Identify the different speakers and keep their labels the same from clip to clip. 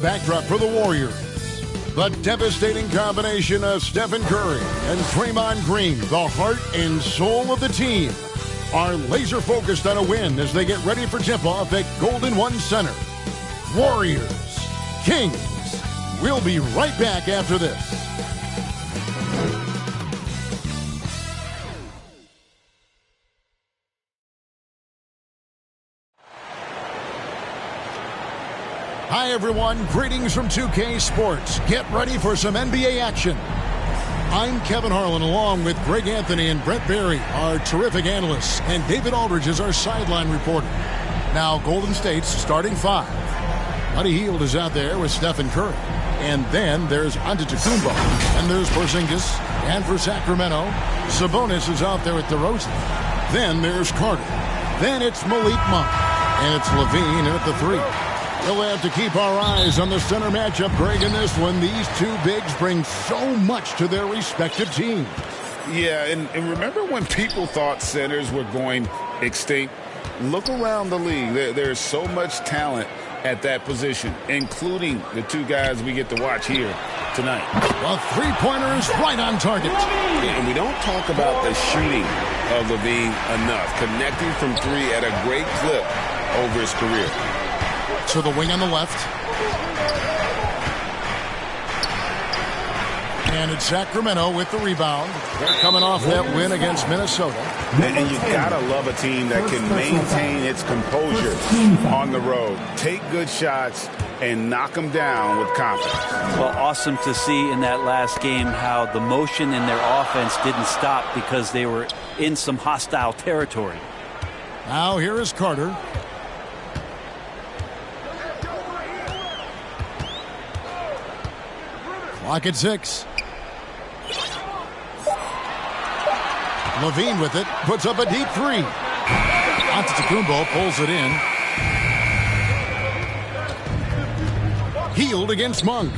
Speaker 1: Backdrop for the Warriors. The devastating combination of Stephen Curry and Draymond Green, the heart and soul of the team, are laser focused on a win as they get ready for tip-off at Golden One Center. Warriors, Kings. We'll be right back after this. Hi, everyone. Greetings from 2K Sports. Get ready for some NBA action. I'm Kevin Harlan, along with Greg Anthony and Brett Berry, our terrific analysts, and David Aldridge is our sideline reporter. Now, Golden State's starting five. Buddy Hield is out there with Stephen Curry. And then there's Antetokounmpo. And there's Porzingis. And for Sacramento, Sabonis is out there with DeRozan. Then there's Carter. Then it's Malik Monk. And it's Levine at the three. We'll have to keep our eyes on the center matchup, Greg, in this one. These two bigs bring so much to their respective teams.
Speaker 2: Yeah, and remember when people thought centers were going extinct? Look around the league. There's so much talent at that position, including the two guys we get to watch here tonight.
Speaker 1: The three-pointers right on target.
Speaker 2: And we don't talk about the shooting of Levine enough. Connecting from three at a great clip over his career.
Speaker 1: To the wing on the left. And it's Sacramento with the rebound. They're coming off that win against Minnesota.
Speaker 2: And you gotta love a team that can maintain its composure on the road. Take good shots and knock them down with confidence.
Speaker 3: Well, awesome to see in that last game how the motion in their offense didn't stop because they were in some hostile territory.
Speaker 1: Now here is Carter. Clock at 6. Levine with it, puts up a deep three. Antetokounmpo pulls it in. Hield against Monk.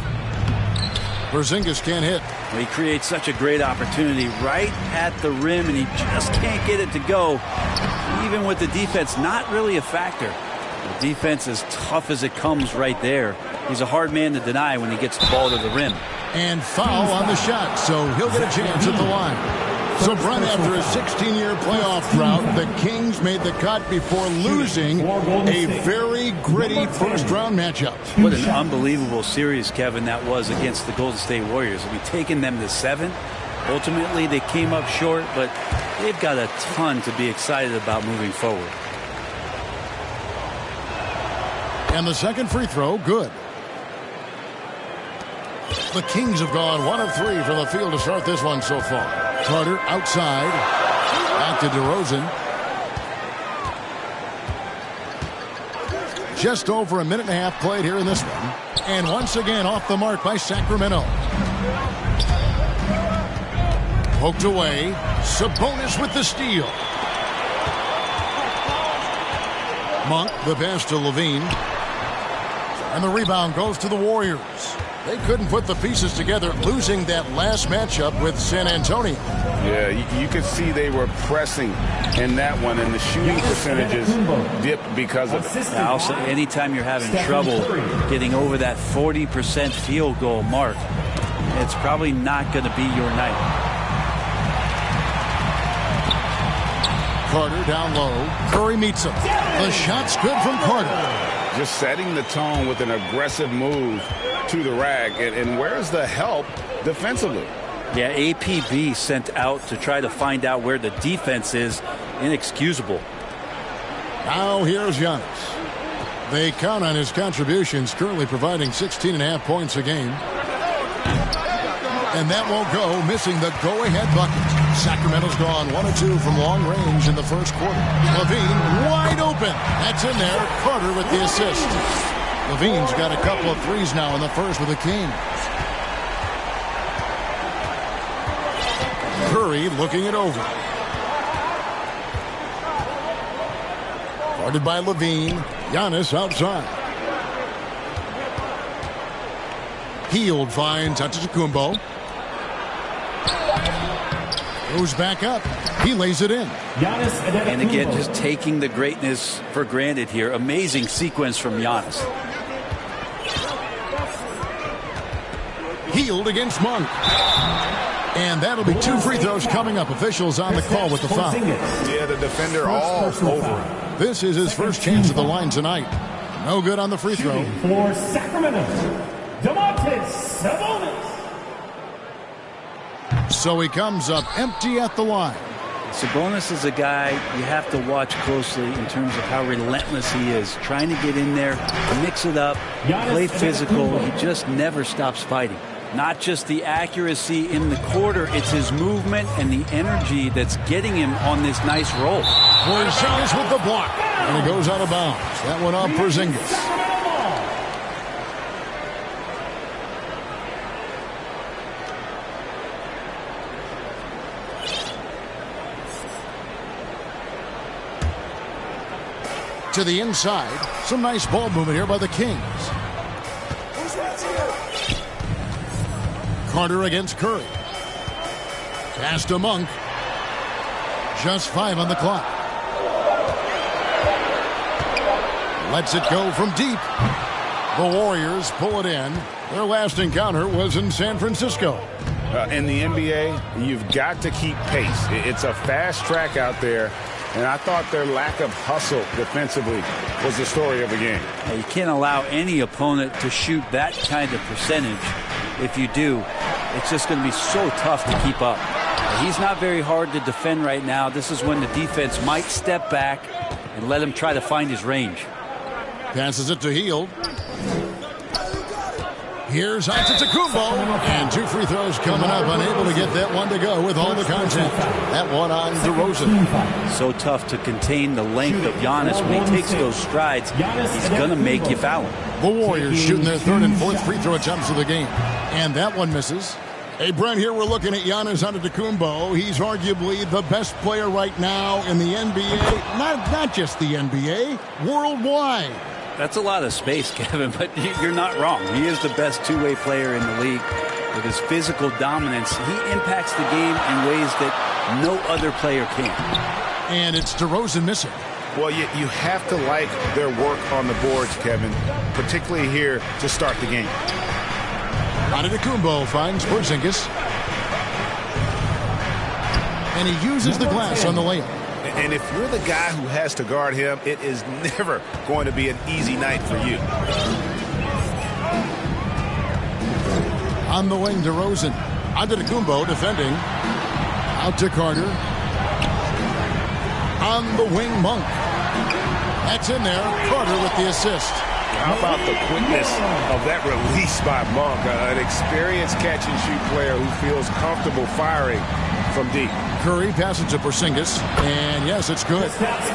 Speaker 1: Porzingis can't hit.
Speaker 3: He creates such a great opportunity right at the rim, and he just can't get it to go. Even with the defense not really a factor. The defense as tough as it comes right there. He's a hard man to deny when he gets the ball to the rim.
Speaker 1: And foul on the shot, so he'll get a chance at the line. So, Brent, after a 16-year playoff drought, the Kings made the cut before losing a very gritty first-round matchup.
Speaker 3: What an unbelievable series, Kevin, that was against the Golden State Warriors. I mean, taking them to 7. Ultimately, they came up short, but they've got a ton to be excited about moving forward.
Speaker 1: And the second free throw, good. The Kings have gone 1 of 3 from the field to start this one so far. Carter outside. Back to DeRozan. Just over a minute and a half played here in this one. And once again off the mark by Sacramento. Poked away. Sabonis with the steal. Monk, the pass to Levine. And the rebound goes to the Warriors. They couldn't put the pieces together, losing that last matchup with San Antonio.
Speaker 2: Yeah, you could see they were pressing in that one, and the shooting percentages dipped because of it.
Speaker 3: Also, anytime you're having trouble getting over that 40% field goal mark, it's probably not going to be your night.
Speaker 1: Carter down low. Curry meets him. The shot's good from Carter.
Speaker 2: Just setting the tone with an aggressive move to the rack. And where's the help defensively?
Speaker 3: Yeah, APB sent out to try to find out where the defense is. Inexcusable.
Speaker 1: Now here's Giannis. They count on his contributions, currently providing 16.5 points a game. And that won't go, missing the go-ahead bucket. Sacramento's gone 1 of 2 from long range in the first quarter. Levine wide open. That's in there. Carter with the assist. Levine's got a couple of threes now in the first with the Kings. Curry looking it over. Guarded by Levine. Giannis outside. Hield finds Antetokounmpo. Goes back up. He lays it in.
Speaker 3: And again, just taking the greatness for granted here. Amazing sequence from Giannis.
Speaker 1: Hield against Monk. And that'll be 2 free throws coming up. Officials on the call with the foul.
Speaker 2: Yeah, the defender all over him.
Speaker 1: This is his first chance at the line tonight. No good on the free throw.
Speaker 4: For Sacramento, Domantas Sabonis.
Speaker 1: So he comes up empty at the line.
Speaker 3: Sabonis is a guy you have to watch closely in terms of how relentless he is. Trying to get in there, mix it up, play physical. He just never stops fighting. Not just the accuracy in the quarter, it's his movement and the energy that's getting him on this nice roll.
Speaker 1: Porzingis with the block. And it goes out of bounds. That one off Porzingis. To the inside. Some nice ball movement here by the Kings. Carter against Curry. Pass to Monk. Just 5 on the clock. Lets it go from deep. The Warriors pull it in. Their last encounter was in San Francisco.
Speaker 2: In the NBA, you've got to keep pace. It's a fast track out there. And I thought their lack of hustle defensively was the story of the game.
Speaker 3: You can't allow any opponent to shoot that kind of percentage. If you do, it's just going to be so tough to keep up. He's not very hard to defend right now. This is when the defense might step back and let him try to find his range.
Speaker 1: Passes it to Hield. Here's Antetokounmpo, and 2 free throws coming up. Unable to get that one to go with all the contact. That one on DeRozan.
Speaker 3: So tough to contain the length of Giannis. When he takes those strides, he's going to make you foul him.
Speaker 1: The Warriors shooting their 3rd and 4th free throw attempts of the game. And that one misses. Hey, Brent, here we're looking at Giannis Antetokounmpo. He's arguably the best player right now in the NBA. Not just the NBA, worldwide.
Speaker 3: That's a lot of space, Kevin, but you're not wrong. He is the best two-way player in the league. With his physical dominance, he impacts the game in ways that no other player can.
Speaker 1: And it's DeRozan missing.
Speaker 2: Well, you have to like their work on the boards, Kevin, particularly here to start the game.
Speaker 1: Antetokounmpo finds Porzingis. And he uses the glass on the layup.
Speaker 2: And if you're the guy who has to guard him, it is never going to be an easy night for you.
Speaker 1: On the wing, DeRozan. Antetokounmpo defending. Out to Carter. On the wing, Monk. That's in there. Carter with the assist.
Speaker 2: How about the quickness of that release by Monk? An experienced catch-and-shoot player who feels comfortable firing from deep.
Speaker 1: Curry passes to Porzingis, and yes, it's good.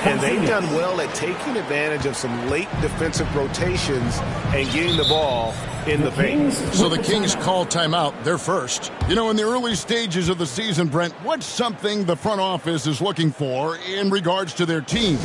Speaker 2: And they've done well at taking advantage of some late defensive rotations and getting the ball in the paint.
Speaker 1: So the Kings call timeout. They're first. You know, in the early stages of the season, Brent, what's something the front office is looking for in regards to their team?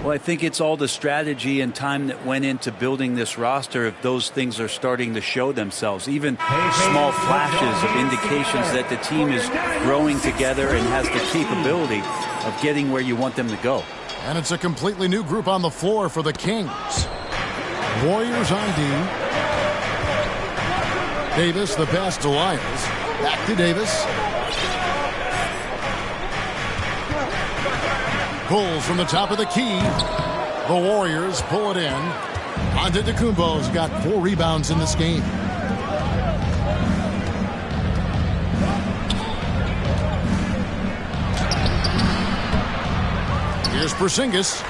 Speaker 3: Well, I think it's all the strategy and time that went into building this roster. If those things are starting to show themselves, even small flashes of indications that the team is growing together and has the capability of getting where you want them to go.
Speaker 1: And it's a completely new group on the floor for the Kings. Warriors on D. Davis, the pass to Lyles. Back to Davis. Pulls from the top of the key. The Warriors pull it in. Antetokounmpo's got 4 rebounds in this game. Here's Porzingis.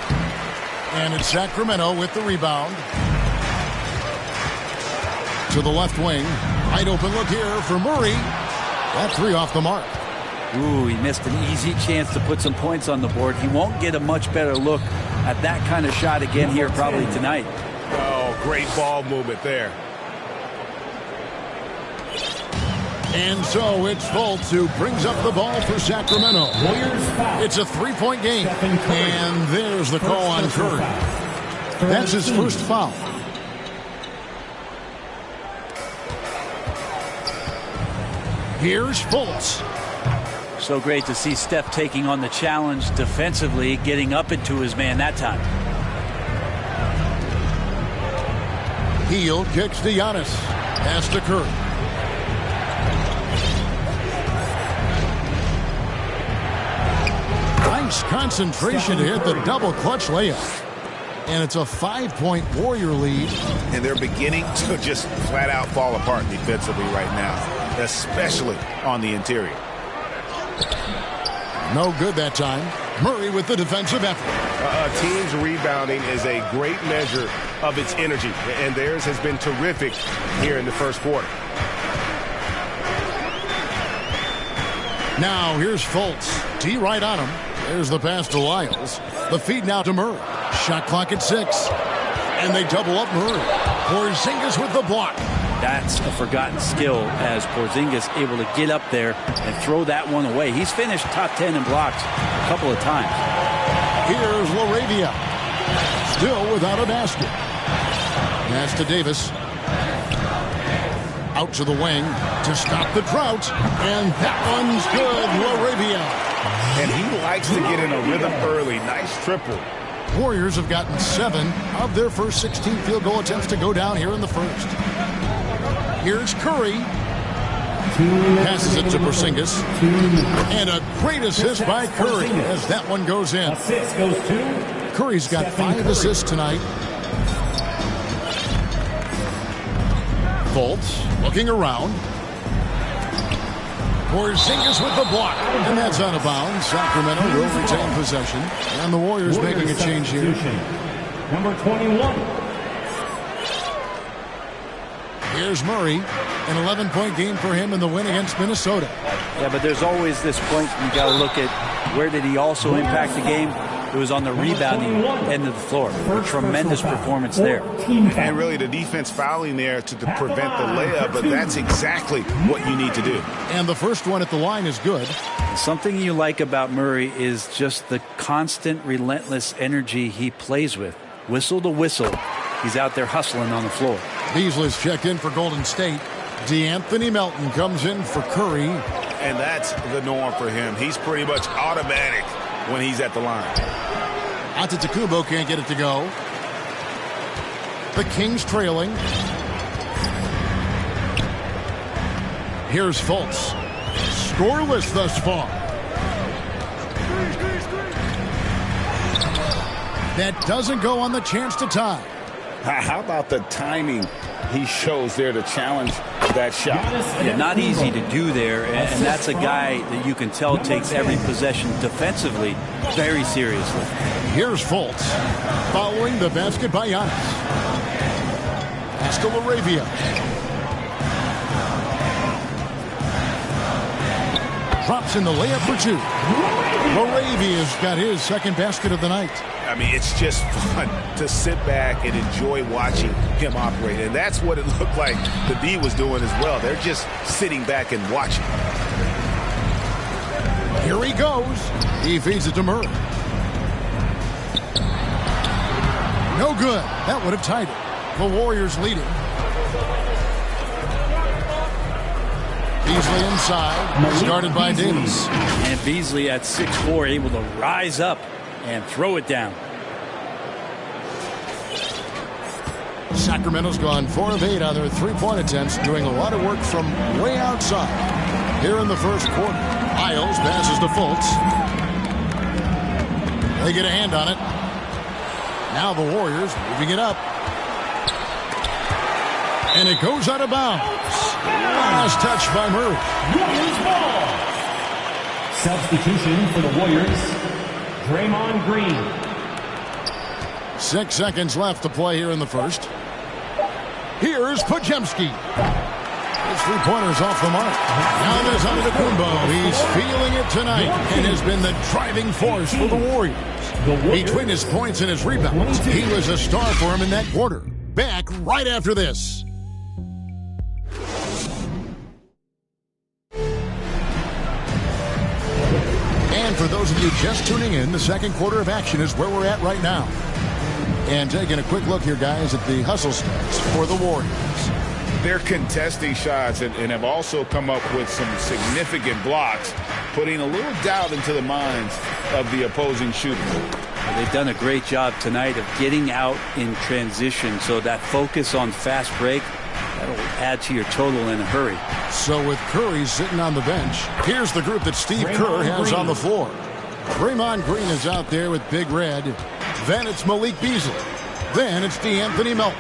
Speaker 1: And it's Sacramento with the rebound. To the left wing. Wide open look here for Murray. That 3 off the mark.
Speaker 3: Ooh, he missed an easy chance to put some points on the board. He won't get a much better look at that kind of shot again here probably tonight.
Speaker 2: Oh, great ball movement there.
Speaker 1: And so it's Fultz who brings up the ball for Sacramento. It's a 3-point game. And there's the call on Curry. That's his first foul. Here's Fultz.
Speaker 3: So great to see Steph taking on the challenge defensively, getting up into his man that time.
Speaker 1: Hield kicks to Giannis. Pass to Curry. Nice concentration to hit the double clutch layup. And it's a 5-point Warrior lead.
Speaker 2: And they're beginning to just flat out fall apart defensively right now, especially on the interior.
Speaker 1: No good that time. Murray with the defensive effort.
Speaker 5: A team's rebounding is a great measure of its energy, and theirs has been terrific here in the first quarter.
Speaker 1: Now here's Fultz. D right on him. There's the pass to Lyles. The feed now to Murray. Shot clock at 6. And they double up Murray. Porzingis with the block.
Speaker 3: That's a forgotten skill as Porzingis able to get up there and throw that one away. He's finished top 10 in blocks a couple of times.
Speaker 1: Here's LaRavia. Still without a basket. Pass to Davis. Out to the wing to stop the drought. And that one's good. LaRavia.
Speaker 2: And he likes to get in a rhythm early. Nice triple.
Speaker 1: Warriors have gotten 7 of their first 16 field goal attempts to go down here in the first. Here's Curry. Passes it to Porzingis. And a great assist by Curry as that one goes in.
Speaker 4: Assist goes to
Speaker 1: Curry's got 5 assists tonight. Fultz looking around. Porzingis with the block. And that's out of bounds. Sacramento will retain possession. And the Warriors making a change here.
Speaker 4: Number 21.
Speaker 1: Here's Murray. An 11-point game for him in the win against Minnesota.
Speaker 3: Yeah, but there's always this point you got to look at where did he also impact the game. It was on the rebounding end of the floor. A tremendous performance there.
Speaker 2: And really the defense fouling there to prevent the layup, but that's exactly what you need to do.
Speaker 1: And the first one at the line is good.
Speaker 3: Something you like about Murray is just the constant, relentless energy he plays with. Whistle to whistle, he's out there hustling on the floor.
Speaker 1: Beasley's checked in for Golden State. DeAnthony Melton comes in for Curry.
Speaker 2: And that's the norm for him. He's pretty much automatic when he's at the line.
Speaker 1: Antetokounmpo can't get it to go. The Kings trailing. Here's Fultz. Scoreless thus far. That doesn't go on the chance to tie.
Speaker 2: How about the timing he shows there to challenge that shot?
Speaker 3: Yeah, not easy to do there, and that's a guy that you can tell takes every possession defensively very seriously.
Speaker 1: Here's Fultz, following the basket by Giannis. Pass to LaRavia. Drops in the layup for 2. LaRavia's got his second basket of the night.
Speaker 2: I mean, it's just fun to sit back and enjoy watching him operate. And that's what it looked like the D was doing as well. They're just sitting back and watching.
Speaker 1: Here he goes. He feeds it to Murray. No good. That would have tied it. The Warriors leading. Beasley inside. Guarded by Davis.
Speaker 3: And Beasley at 6'4", able to rise up and throw it down.
Speaker 1: Sacramento's gone 4 of 8 on their 3-point attempts, doing a lot of work from way outside. Here in the first quarter, Lyles passes to Fultz. They get a hand on it. Now the Warriors moving it up. And it goes out of bounds. Last touch by Murray.
Speaker 4: Warriors ball. Substitution for the Warriors. Draymond Green.
Speaker 1: 6 seconds left to play here in the first. Here's Podziemski. His 3-pointer's off the mark. Now there's Antetokounmpo. He's feeling it tonight and has been the driving force for the Warriors. Between his points and his rebounds, he was a star for him in that quarter. Back right after this. And for those of you just tuning in, the second quarter of action is where we're at right now. And taking a quick look here, guys, at the hustle stats for the Warriors.
Speaker 2: They're contesting shots and have also come up with some significant blocks, putting a little doubt into the minds of the opposing shooter.
Speaker 3: They've done a great job tonight of getting out in transition, so that focus on fast break, that'll add to your total in a hurry.
Speaker 1: So with Curry sitting on the bench, here's the group that Steve Kerr has on the floor. Draymond Green is out there with Big Red. Then it's Malik Beasley. Then it's DeAnthony Melton.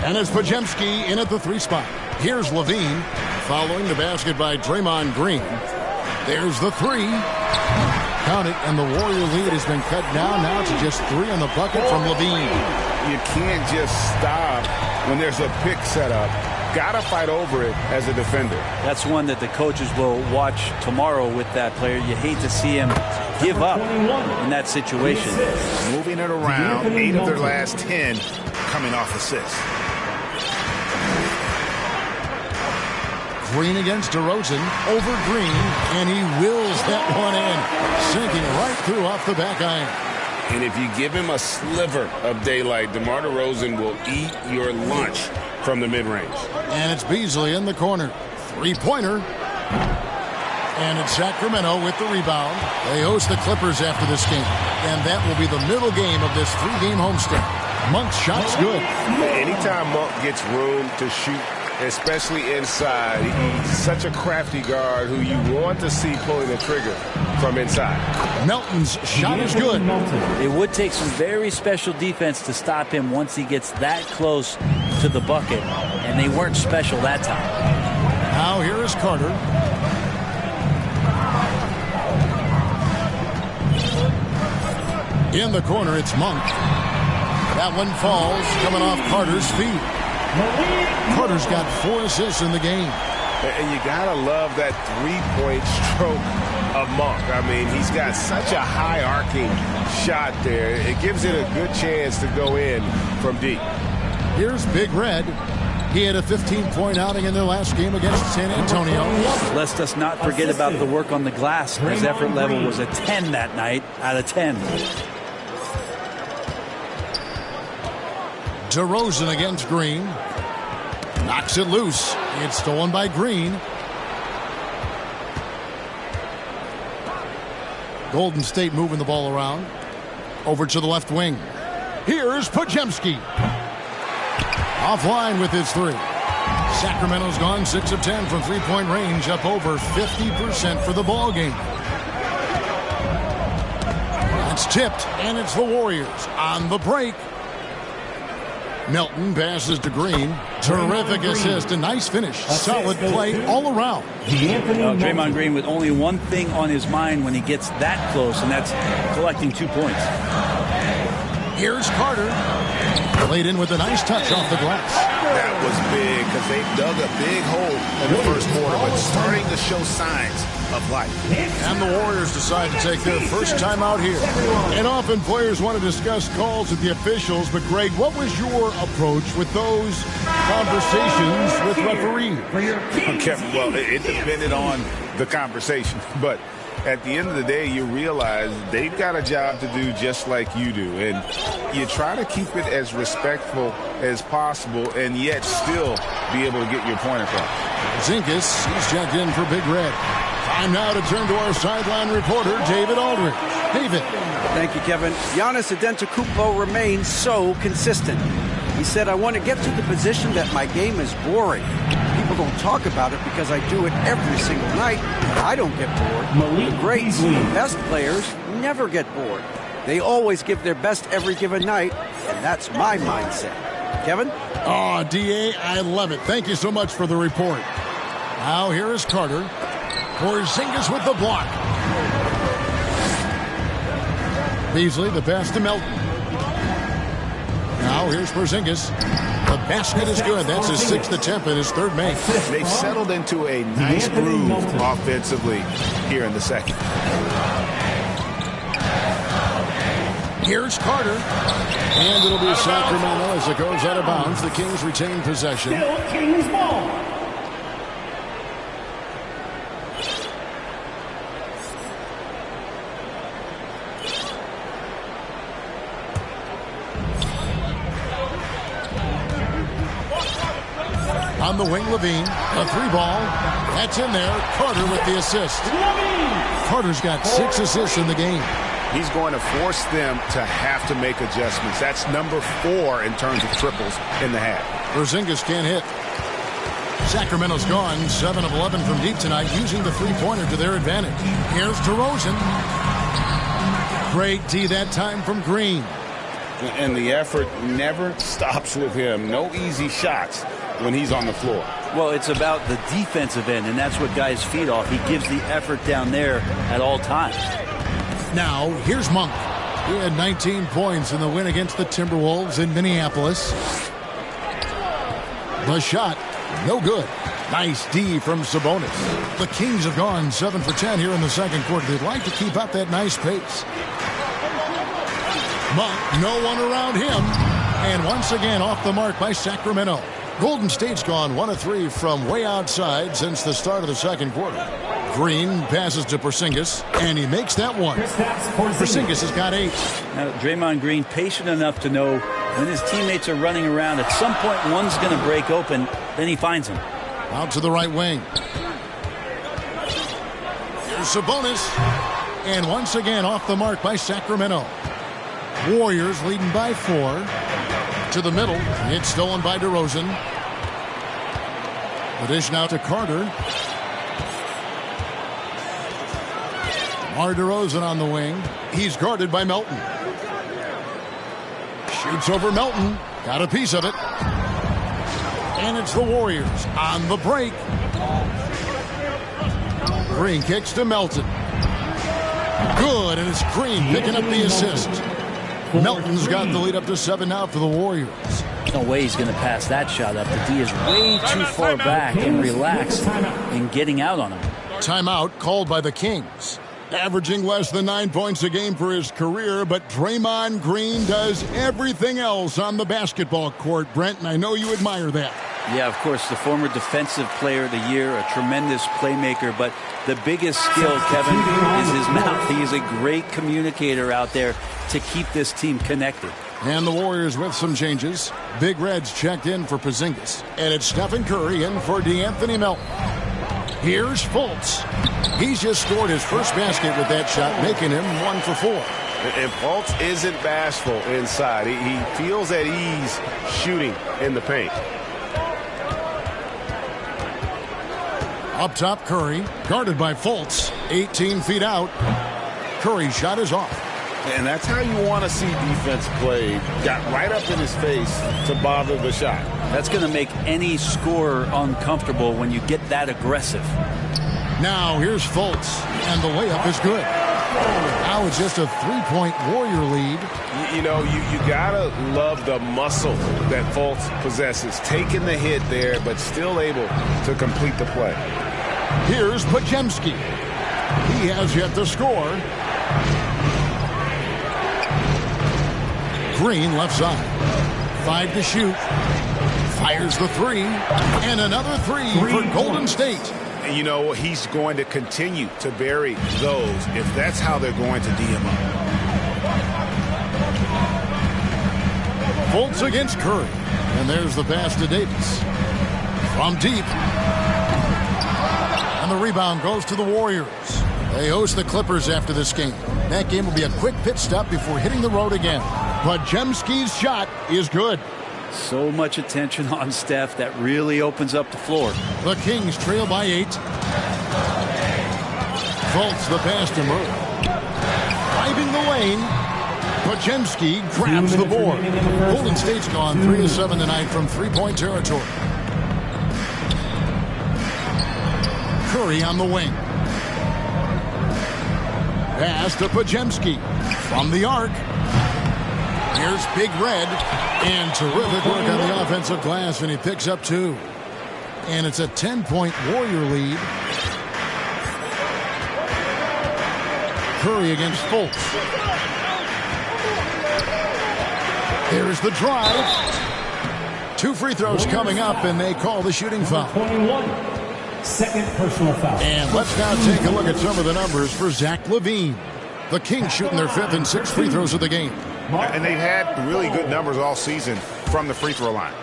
Speaker 1: And it's Podziemski in at the 3 spot. Here's Levine following the basket by Draymond Green. There's the 3. Count it, and the Warrior lead has been cut down now to just 3 on the bucket from Levine.
Speaker 2: You can't just stop when there's a pick set up. Gotta fight over it as a defender.
Speaker 3: That's one that the coaches will watch tomorrow with that player. You hate to see him give up in that situation.
Speaker 5: Moving it around, 8 of their last 10 coming off assists.
Speaker 1: Green against DeRozan, over Green, and he wills that one in, sinking right through off the back iron.
Speaker 2: And if you give him a sliver of daylight, DeMar DeRozan will eat your lunch from the mid-range.
Speaker 1: And it's Beasley in the corner. 3-pointer. And it's Sacramento with the rebound. They host the Clippers after this game. And that will be the middle game of this 3-game homestand. Monk's shot's good.
Speaker 5: Anytime Monk gets room to shoot, especially inside, he's such a crafty guard who you want to see pulling the trigger from inside.
Speaker 1: Melton's shot is good.
Speaker 3: It would take some very special defense to stop him once he gets that close to the bucket, and they weren't special that time.
Speaker 1: Now here is Carter. In the corner, it's Monk. That one falls, coming off Carter's feet. Carter's got 4 assists in the game.
Speaker 5: And you gotta love that 3-point stroke of Monk. I mean, he's got such a high arcing shot there. It gives it a good chance to go in from deep.
Speaker 1: Here's Big Red. He had a 15-point outing in their last game against San Antonio.
Speaker 3: Let's us not forget about the work on the glass. His effort level was a 10 that night out of 10.
Speaker 1: DeRozan against Green. Knocks it loose. It's stolen by Green. Golden State moving the ball around. Over to the left wing. Here's Podziemski. Offline with his 3. Sacramento's gone 6 of 10 from 3-point range, up over 50% for the ball game. It's tipped, and it's the Warriors on the break. Melton passes to Green. Terrific assist, a nice finish. Solid play all around.
Speaker 3: Draymond Green with only one thing on his mind when he gets that close, and that's collecting 2 points.
Speaker 1: Here's Carter. Laid in with a nice touch off the glass.
Speaker 5: That was big because they dug a big hole in the first quarter, but starting to show signs of life.
Speaker 1: And the Warriors decide to take their first time out here. And often players want to discuss calls with the officials, but Greg, what was your approach with those conversations with referees?
Speaker 2: Kevin, well, it depended on the conversation, but at the end of the day, you realize they've got a job to do just like you do. And you try to keep it as respectful as possible and yet still be able to get your point across.
Speaker 1: Zinkas, he's checked in for Big Red. Time now to turn to our sideline reporter, David Aldridge. David.
Speaker 6: Thank you, Kevin. Giannis Antetokounmpo remains so consistent. He said, I want to get to the position that my game is boring. People don't talk about it because I do it every single night. I don't get bored. The greats, the best players, never get bored. They always give their best every given night, and that's my mindset. Kevin?
Speaker 1: Oh, D.A., I love it. Thank you so much for the report. Now here is Carter. Porzingis with the block. Beasley, the pass to Melton. Now here's Porzingis. The basket is good. That's his 6th attempt and his 3rd make.
Speaker 5: They've settled into a nice groove offensively here in the second.
Speaker 1: Here's Carter. And it'll be Sacramento as it goes out of bounds. The Kings retain possession.
Speaker 4: Still Kings ball.
Speaker 1: On the wing, Levine. A 3-ball. That's in there. Carter with the assist. Carter's got 6 assists in the game.
Speaker 5: He's going to force them to have to make adjustments. That's number 4 in terms of triples in the half.
Speaker 1: Porzingis can't hit. Sacramento's gone 7 of 11 from deep tonight, using the 3-pointer to their advantage. Here's DeRozan. Great D that time from Green.
Speaker 2: And the effort never stops with him. No easy shots when he's on the floor.
Speaker 3: Well, it's about the defensive end, and that's what guys feed off. He gives the effort down there at all times.
Speaker 1: Now, here's Monk. He had 19 points in the win against the Timberwolves in Minneapolis. The shot, no good. Nice D from Sabonis. The Kings have gone 7 for 10 here in the second quarter. They'd like to keep up that nice pace. Monk, no one around him. And once again off the mark by Sacramento. Golden State's gone 1 of 3 from way outside since the start of the second quarter. Green passes to Porzingis, and he makes that one. Porzingis has got 8.
Speaker 3: Now, Draymond Green patient enough to know when his teammates are running around, at some point one's going to break open, then he finds him.
Speaker 1: Out to the right wing. Here's Sabonis. And once again off the mark by Sacramento. Warriors leading by 4. To the middle. It's stolen by DeRozan. The dish now to Carter. DeMar DeRozan on the wing. He's guarded by Melton. Shoots over Melton. Got a piece of it. And it's the Warriors on the break. Green kicks to Melton. Good, and it's Green picking up the assist. Melton's got the lead up to 7 now for the Warriors.
Speaker 3: No way he's going to pass that shot up. The D is way too far back and relaxed in getting out on him.
Speaker 1: Timeout called by the Kings. Averaging less than 9 points a game for his career, but Draymond Green does everything else on the basketball court, Brent, and I know you admire that.
Speaker 3: Yeah, of course, the former Defensive Player of the Year, a tremendous playmaker, but the biggest skill, Kevin, is his mouth. He is a great communicator out there to keep this team connected.
Speaker 1: And the Warriors with some changes. Big Red's checked in for Porzingis, and it's Stephen Curry in for DeAnthony Melton. Here's Fultz. He's just scored his first basket with that shot, making him 1 for 4.
Speaker 5: And Fultz isn't bashful inside. He feels at ease shooting in the paint.
Speaker 1: Up top, Curry, guarded by Fultz, 18 feet out. Curry's shot is off.
Speaker 2: And that's how you want to see defense played. Got right up in his face to bother the shot.
Speaker 3: That's going to make any scorer uncomfortable when you get that aggressive.
Speaker 1: Now here's Fultz, and the layup is good. Now it's just a 3-point Warrior lead.
Speaker 5: You know, you gotta love the muscle that Fultz possesses. Taking the hit there, but still able to complete the play.
Speaker 1: Here's Podziemski. He has yet to score. Green left side. 5 to shoot. Fires the 3. And another 3 for Golden State.
Speaker 2: You know, he's going to continue to bury those if that's how they're going to D him up.
Speaker 1: Fultz against Curry. And there's the pass to Davis. From deep. And the rebound goes to the Warriors. They host the Clippers after this game. That game will be a quick pit stop before hitting the road again. Podziemski's shot is good.
Speaker 3: So much attention on Steph. That really opens up the floor.
Speaker 1: The Kings trail by 8. Fultz the pass to Murray. Driving the lane. Podziemski grabs the board. Golden State's gone 3 of 7 tonight from 3-point territory. Curry on the wing. Pass to Podziemski. From the arc. Here's Big Red. And terrific work on the offensive glass, and he picks up 2. And it's a 10-point Warrior lead. Curry against Fultz. There's the drive. 2 free throws coming up, and they call the shooting foul.
Speaker 4: 21. Second personal foul.
Speaker 1: And let's now take a look at some of the numbers for Zach LaVine. The Kings shooting their 5th and 6th free throws of the game.
Speaker 2: And they've had really good numbers all season from the free throw line.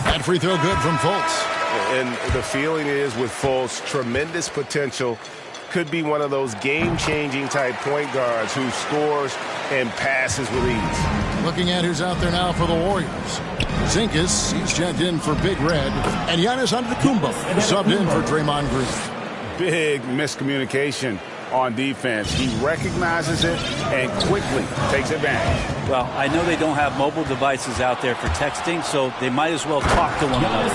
Speaker 1: That free throw good from Fultz.
Speaker 5: And the feeling is with Fultz, tremendous potential. Could be one of those game-changing type point guards who scores and passes with ease.
Speaker 1: Looking at who's out there now for the Warriors. Zinkas, he's checked in for Big Red. And Giannis Antetokounmpo subbed in for Draymond Green.
Speaker 2: Big miscommunication on defense. He recognizes it and quickly takes advantage.
Speaker 3: Well, I know they don't have mobile devices out there for texting, so they might as well talk to one another.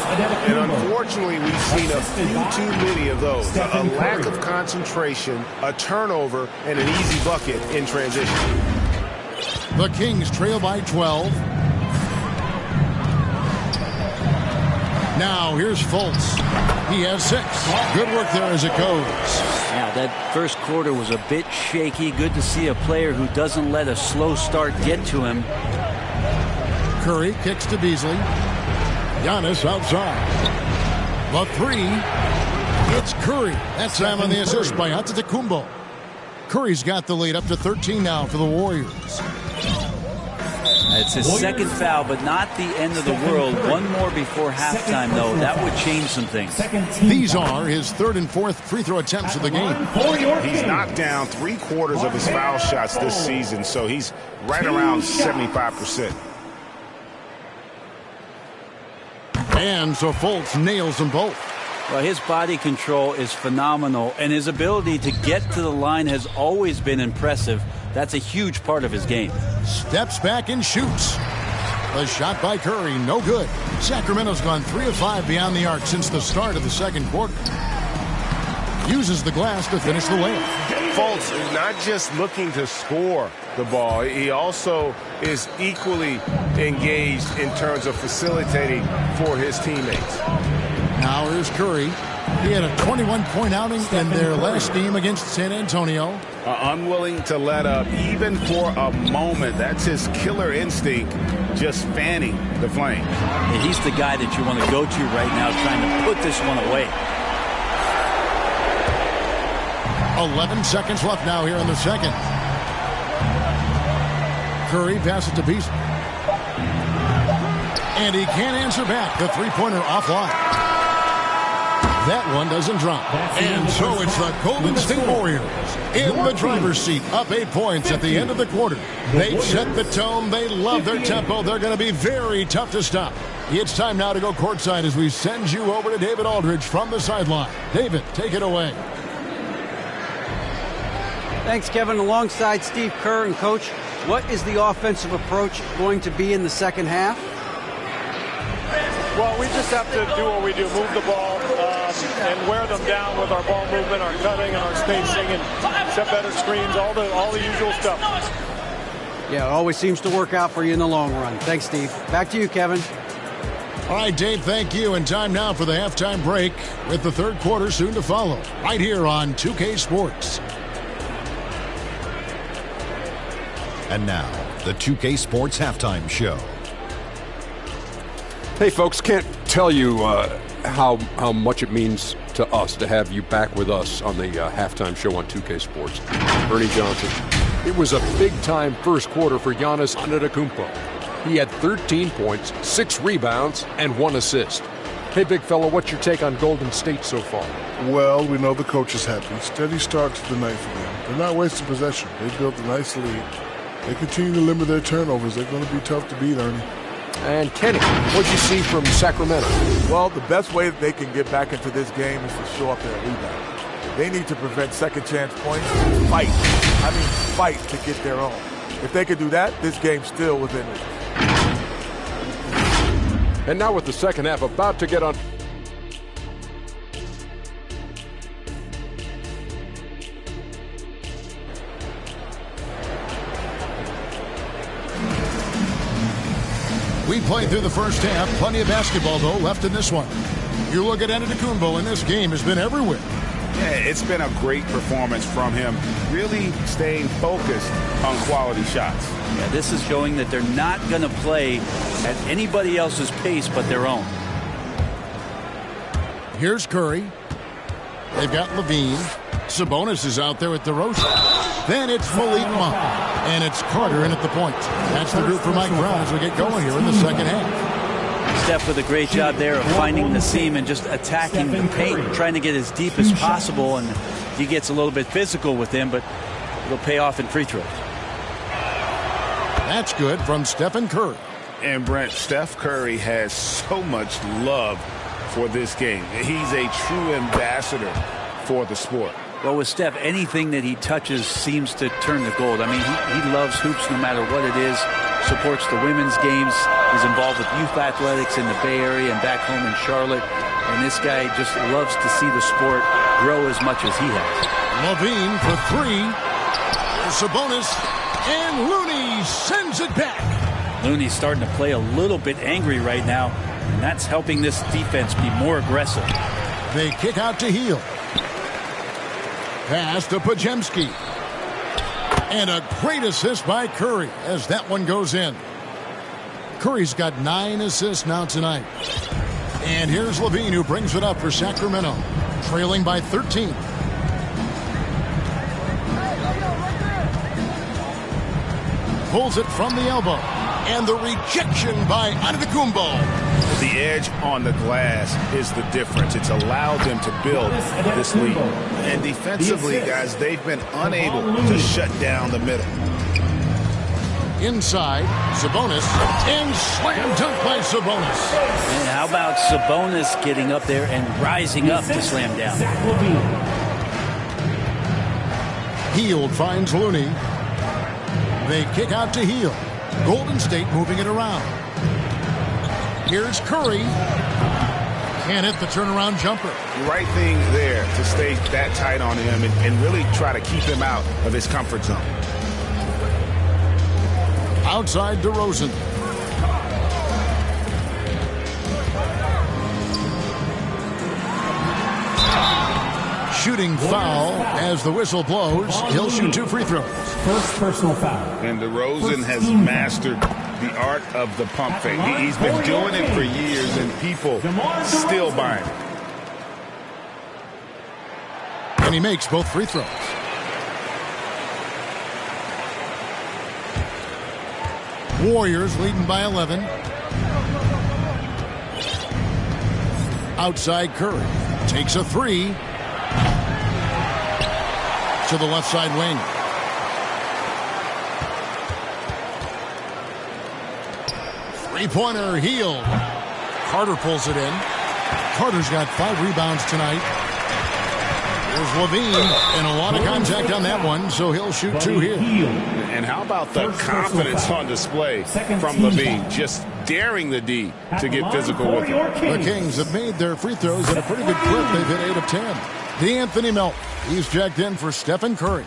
Speaker 5: And unfortunately, we've seen a few too many of those. A lack of concentration, a turnover, and an easy bucket in transition.
Speaker 1: The Kings trail by 12. Now here's Fultz. He has 6. Good work there as it goes.
Speaker 3: Yeah, that first quarter was a bit shaky. Good to see a player who doesn't let a slow start get to him.
Speaker 1: Curry kicks to Beasley. Giannis outside. The 3. It's Curry. That time on the assist by Antetokounmpo. Curry's got the lead up to 13 now for the Warriors.
Speaker 3: It's his second foul, but not the end of the world. One more before halftime, though. That would change some things.
Speaker 1: These are his 3rd and 4th free throw attempts of the game.
Speaker 5: He's knocked down 3/4 of his foul shots this season, so he's right around 75%.
Speaker 1: And so Fultz nails them both.
Speaker 3: Well, his body control is phenomenal, and his ability to get to the line has always been impressive. That's a huge part of his game.
Speaker 1: Steps back and shoots. The shot by Curry, no good. Sacramento's gone 3 of 5 beyond the arc since the start of the second quarter. Uses the glass to finish the layup.
Speaker 5: Fultz is not just looking to score the ball. He also is equally engaged in terms of facilitating for his teammates.
Speaker 1: Now here's Curry. He had a 21-point outing in their last game against San Antonio.
Speaker 2: Unwilling to let up even for a moment. That's his killer instinct, just fanning the flame.
Speaker 3: And he's the guy that you want to go to right now trying to put this one away.
Speaker 1: 11 seconds left now here in the second. Curry passes to Beasley. And he can't answer back. The three-pointer offline. That one doesn't drop. And so it's the Golden State Warriors in the driver's seat, up 8 points at the end of the quarter. They set the tone. They love their tempo. They're going to be very tough to stop. It's time now to go courtside as we send you over to David Aldridge from the sideline. David, take it away.
Speaker 6: Thanks, Kevin. Alongside Steve Kerr and Coach, what is the offensive approach going to be in the second half?
Speaker 7: Well, we just have to do what we do, move the ball and wear them down with our ball movement, our cutting, and our spacing, and set better screens, all the usual stuff.
Speaker 6: Yeah, it always seems to work out for you in the long run. Thanks, Steve. Back to you, Kevin.
Speaker 1: All right, Dave, thank you. And time now for the halftime break with the third quarter soon to follow right here on 2K Sports.
Speaker 8: And now, the 2K Sports Halftime Show.
Speaker 9: Hey, folks, can't tell you how much it means to us to have you back with us on the halftime show on 2K Sports. Ernie Johnson. It was a big-time first quarter for Giannis Antetokounmpo. He had 13 points, 6 rebounds, and 1 assist. Hey, big fella, what's your take on Golden State so far?
Speaker 10: Well, we know the coach is happy. Steady start to the night for them. They're not wasting possession. They built a nice lead. They continue to limit their turnovers. They're going to be tough to beat, Ernie.
Speaker 9: And Kenny, what'd you see from Sacramento?
Speaker 11: Well, the best way that they can get back into this game is to show up at a rebound. They need to prevent second chance points. Fight to get their own. If they could do that, this game's still within reach.
Speaker 9: And now with the second half about to get on.
Speaker 1: We played through the first half. Plenty of basketball, though, left in this one. You look at Antetokounmpo, and this game has been everywhere.
Speaker 2: Yeah, it's been a great performance from him, really staying focused on quality shots.
Speaker 3: Yeah, this is showing that they're not going to play at anybody else's pace but their own.
Speaker 1: Here's Curry. They've got Levine. Sabonis is out there with DeRozan. Then it's Malik Monk. And it's Carter in at the point. That's the group for Mike Brown as we get going here in the second half.
Speaker 3: Steph with a great job there of finding the seam and just attacking the paint, trying to get as deep as possible. And he gets a little bit physical with him, but it'll pay off in free throws.
Speaker 1: That's good from Stephen Curry.
Speaker 2: And Brent, Steph Curry has so much love for this game. He's a true ambassador for the sport.
Speaker 3: Well, with Steph, anything that he touches seems to turn to gold. I mean, he loves hoops no matter what it is, supports the women's games. He's involved with youth athletics in the Bay Area and back home in Charlotte. And this guy just loves to see the sport grow as much as he has.
Speaker 1: Levine for three. Sabonis, and Looney sends it back.
Speaker 3: Looney's starting to play a little bit angry right now, and that's helping this defense be more aggressive.
Speaker 1: They kick out to Hield. Pass to Podziemski. And a great assist by Curry as that one goes in. Curry's got 9 assists now tonight. And here's Levine, who brings it up for Sacramento, trailing by 13. Pulls it from the elbow. And the rejection by Antetokounmpo.
Speaker 2: The edge on the glass is the difference. It's allowed them to build this lead. And defensively, guys, they've been unable to shut down the middle.
Speaker 1: Inside, Sabonis, and slam dunk by Sabonis.
Speaker 3: And how about Sabonis getting up there and rising up to slam down?
Speaker 1: Hield finds Looney. They kick out to Hield. Golden State moving it around. Here's Curry. Can't hit the turnaround jumper.
Speaker 2: Right thing there to stay that tight on him and really try to keep him out of his comfort zone.
Speaker 1: Outside DeRozan. Shooting foul as the whistle blows. He'll shoot 2 free throws.
Speaker 4: First personal foul.
Speaker 2: And DeRozan has mastered the art of the pump fake. He's been doing it for years, and people still buying it.
Speaker 1: And he makes both free throws. Warriors leading by 11. Outside Curry. Takes a 3. To the left side wing. Three-pointer, Hield. Carter pulls it in. Carter's got 5 rebounds tonight. There's Levine, and a lot of contact on that one, so he'll shoot 2 here.
Speaker 2: And how about the confidence on display from Levine, just daring the D to get physical with him.
Speaker 1: The Kings have made their free throws at a pretty good clip. They've hit 8 of 10. D'Anthony Melton, he's checked in for Stephen Curry.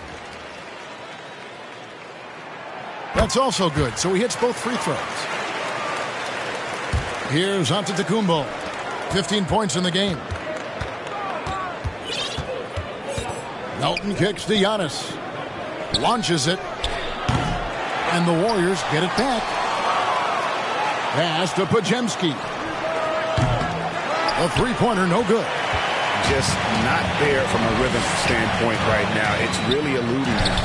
Speaker 1: That's also good, so he hits both free throws. Here's Antetokounmpo, 15 points in the game. Melton kicks to Giannis. Launches it. And the Warriors get it back. Pass to Podziemski. A three-pointer, no good.
Speaker 2: Just not there from a rhythm standpoint right now. It's really eluding him.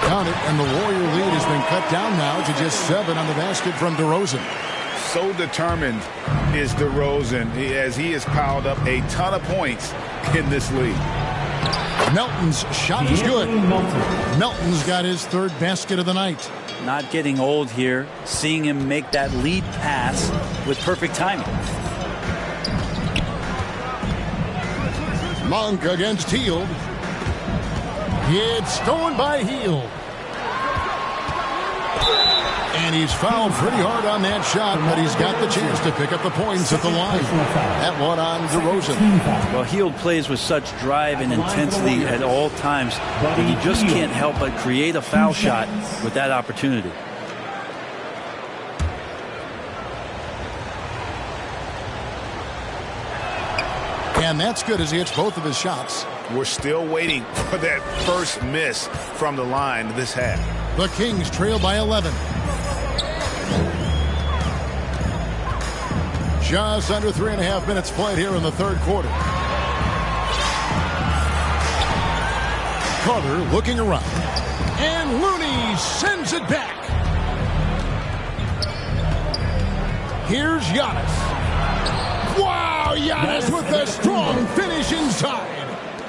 Speaker 1: Count it, and the Warrior lead has been cut down now to just 7 on the basket from DeRozan.
Speaker 2: So determined is DeRozan as he has piled up a ton of points in this league.
Speaker 1: Melton's shot is good. Melton's got his 3rd basket of the night.
Speaker 3: Not getting old here. Seeing him make that lead pass with perfect timing.
Speaker 1: Monk against Hield. It's stolen by Hield. And he's fouled pretty hard on that shot, but he's got the chance to pick up the points at the line. That one on DeRozan.
Speaker 3: Well, Hield plays with such drive and intensity at all times that he just can't help but create a foul shot with that opportunity.
Speaker 1: And that's good as he hits both of his shots.
Speaker 2: We're still waiting for that first miss from the line this half.
Speaker 1: The Kings trail by 11. Just under 3.5 minutes played here in the 3rd quarter. Carter looking around. And Looney sends it back. Here's Giannis. Wow, Giannis with a strong finish inside.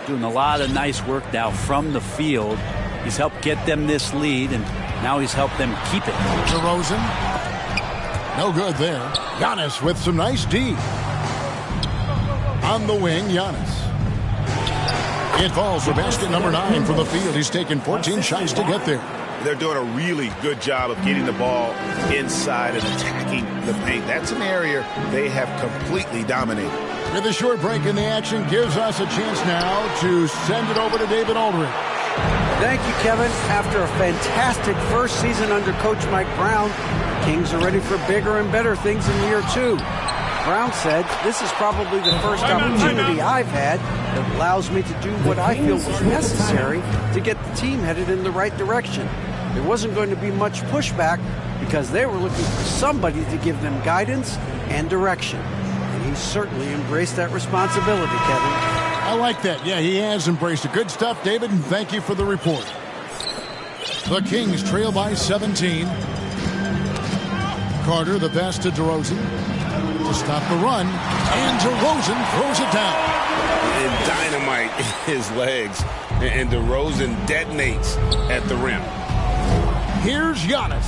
Speaker 3: Doing a lot of nice work now from the field. He's helped get them this lead, and Now he's helped them keep it.
Speaker 1: DeRozan. No good there. Giannis with some nice D. On the wing, Giannis. It falls for basket number 9 from the field. He's taken 14 shots to get there.
Speaker 2: They're doing a really good job of getting the ball inside and attacking the paint. That's an area they have completely dominated.
Speaker 1: With a short break in the action gives us a chance now to send it over to David Aldridge.
Speaker 6: Thank you, Kevin. After a fantastic first season under Coach Mike Brown, Kings are ready for bigger and better things in year 2. Brown said, "This is probably the first opportunity I've had that allows me to do what I feel was necessary to get the team headed in the right direction." There wasn't going to be much pushback because they were looking for somebody to give them guidance and direction. And he certainly embraced that responsibility, Kevin.
Speaker 1: I like that. Yeah, he has embraced it. Good stuff, David, and thank you for the report. The Kings trail by 17. Carter, the pass to DeRozan to stop the run, and DeRozan throws it down.
Speaker 2: And dynamite in his legs, and DeRozan detonates at the rim.
Speaker 1: Here's Giannis.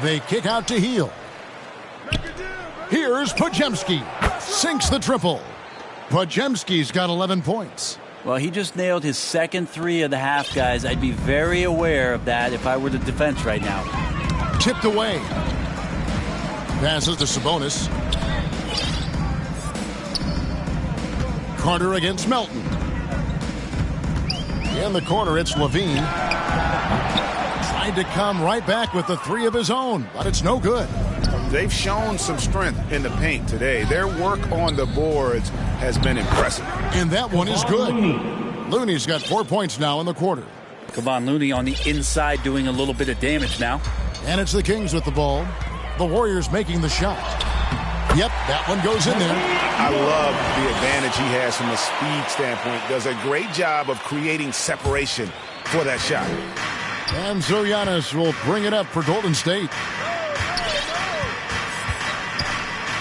Speaker 1: They kick out to Heel. Here's Podziemski. Sinks the triple. Podziemski's got 11 points.
Speaker 3: Well, he just nailed his second 3 of the half, guys. I'd be very aware of that if I were the defense right now.
Speaker 1: Tipped away. Passes to Sabonis. Carter against Melton. In the corner, it's Levine. Tried to come right back with the 3 of his own, but it's no good.
Speaker 2: They've shown some strength in the paint today. Their work on the boards has been impressive.
Speaker 1: And that one is good. Looney's got 4 points now in the quarter.
Speaker 3: Kevon Looney on the inside doing a little bit of damage now.
Speaker 1: And it's the Kings with the ball. The Warriors making the shot. Yep, that one goes in there.
Speaker 2: I love the advantage he has from a speed standpoint. Does a great job of creating separation for that shot.
Speaker 1: And so Giannis will bring it up for Golden State.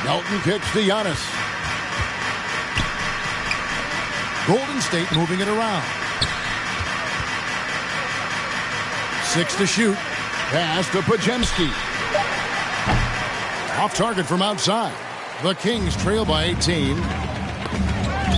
Speaker 1: Melton kicks to Giannis. Golden State moving it around. 6 to shoot. Pass to Podziemski. Off target from outside. The Kings trail by 18.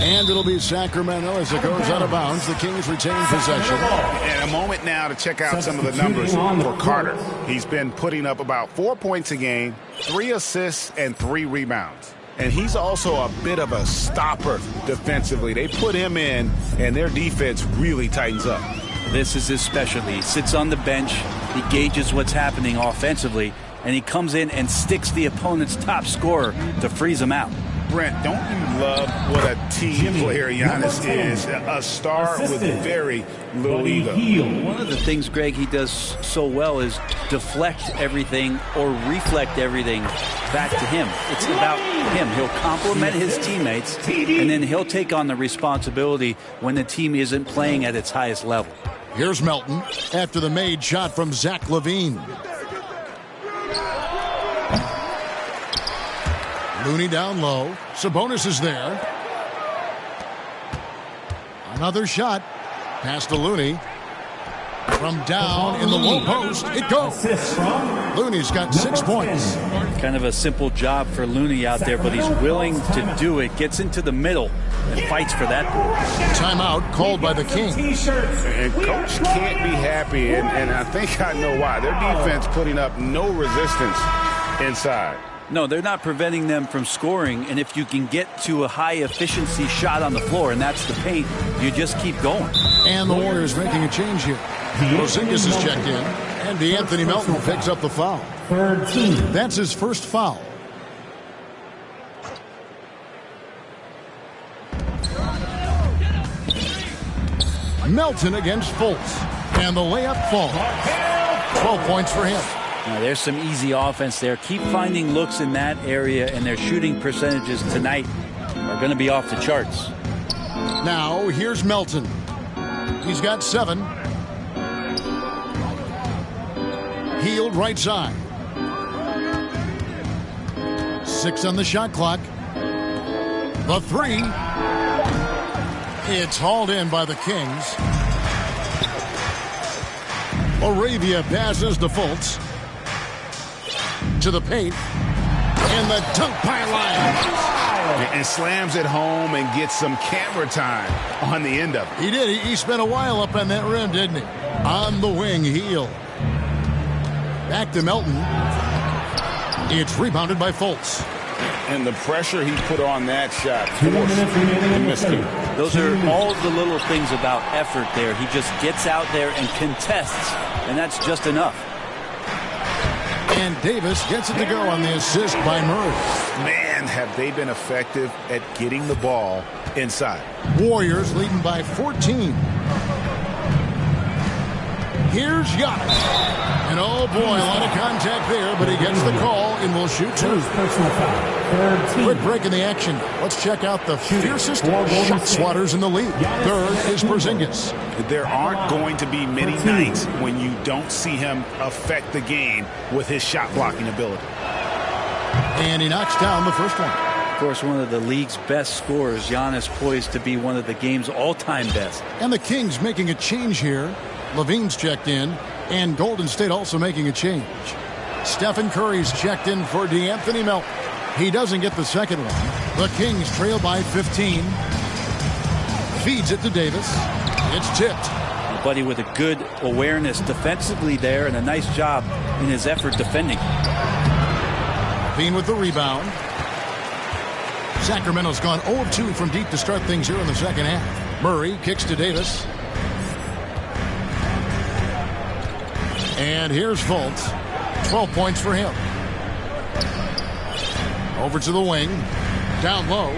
Speaker 1: And it'll be Sacramento as it goes out of bounds. The Kings retain possession.
Speaker 2: And a moment now to check out some of the numbers for Carter. He's been putting up about 4 points a game, 3 assists, and 3 rebounds. And he's also a bit of a stopper defensively. They put him in, and their defense really tightens up.
Speaker 3: This is his specialty. He sits on the bench, he gauges what's happening offensively, and he comes in and sticks the opponent's top scorer to freeze him out.
Speaker 2: Brent, don't you love what a team player Giannis is? A star with very little ego.
Speaker 3: One of the things, Greg, he does so well is deflect everything or reflect everything back to him. It's about him. He'll compliment his teammates, and then he'll take on the responsibility when the team isn't playing at its highest level.
Speaker 1: Here's Melton after the made shot from Zach LaVine. Looney down low. Sabonis is there. Another shot. Pass to Looney. From down in the low post, it goes. Looney's got 6 points.
Speaker 3: Kind of a simple job for Looney out there, but he's willing to do it. Gets into the middle and fights for that ball.
Speaker 1: Timeout called by the Kings.
Speaker 2: And Coach can't be happy, and I think I know why. Their defense putting up no resistance inside.
Speaker 3: No, they're not preventing them from scoring, and if you can get to a high-efficiency shot on the floor, and that's the paint, you just keep going.
Speaker 1: And the Warriors making a change here. Porzingis is checked in, and DeAnthony Melton picks up the foul. That's his first foul. Melton against Fultz, and the layup falls. 12 points for him.
Speaker 3: Now, there's some easy offense there. Keep finding looks in that area, and their shooting percentages tonight are going to be off the charts.
Speaker 1: Now, here's Melton. He's got 7. Healed right side. 6 on the shot clock. The 3. It's hauled in by the Kings. Arabia passes to Fultz. To the paint. And the dunk by Lyons.
Speaker 2: And slams it home and gets some camera time on the end of it.
Speaker 1: He did. He spent a while up on that rim, didn't he? On the wing, Heel. Back to Melton. It's rebounded by Fultz.
Speaker 2: And the pressure he put on that shot forced the miscue.
Speaker 3: Those are all the little things about effort there. He just gets out there and contests, and that's just enough.
Speaker 1: And Davis gets it to go on the assist by Murray.
Speaker 2: Man, have they been effective at getting the ball inside.
Speaker 1: Warriors leading by 14. Here's Giannis. And oh boy, a lot of contact there, but he gets the call and will shoot two. Quick break in the action. Let's check out the fiercest shot swatters in the league. Third is Porzingis.
Speaker 2: There aren't going to be many nights when you don't see him affect the game with his shot blocking ability.
Speaker 1: And he knocks down the first one.
Speaker 3: Of course, one of the league's best scorers, Giannis, poised to be one of the game's all-time best.
Speaker 1: And the Kings making a change here. Levine's checked in, and Golden State also making a change. Stephen Curry's checked in for DeAnthony Melton. He doesn't get the second one. The Kings trail by 15. Feeds it to Davis. It's tipped.
Speaker 3: Buddy with a good awareness defensively there and a nice job in his effort defending.
Speaker 1: Levine with the rebound. Sacramento's gone 0 of 2 from deep to start things here in the second half. Murray kicks to Davis. And here's Fultz. 12 points for him. Over to the wing. Down low.